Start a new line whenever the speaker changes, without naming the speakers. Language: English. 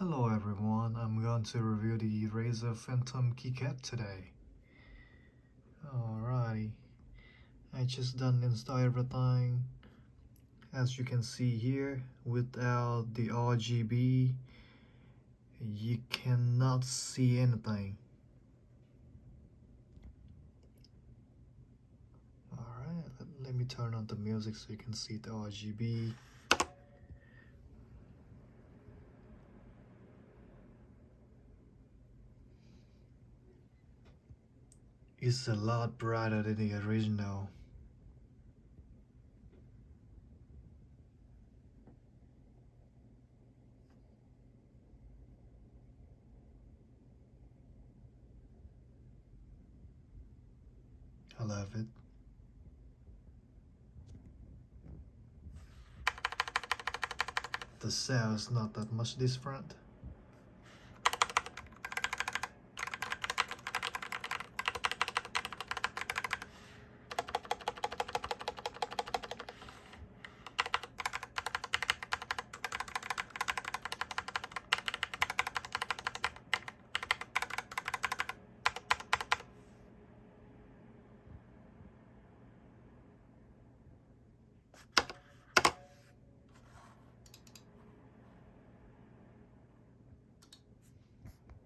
Hello everyone, I'm going to review the Razer Phantom keycap today. Alrighty, I just done install everything. As you can see here, without the RGB, you cannot see anything. Alright, let me turn on the music so you can see the RGB. It's a lot brighter than the original. I love it. The sound is not that much different.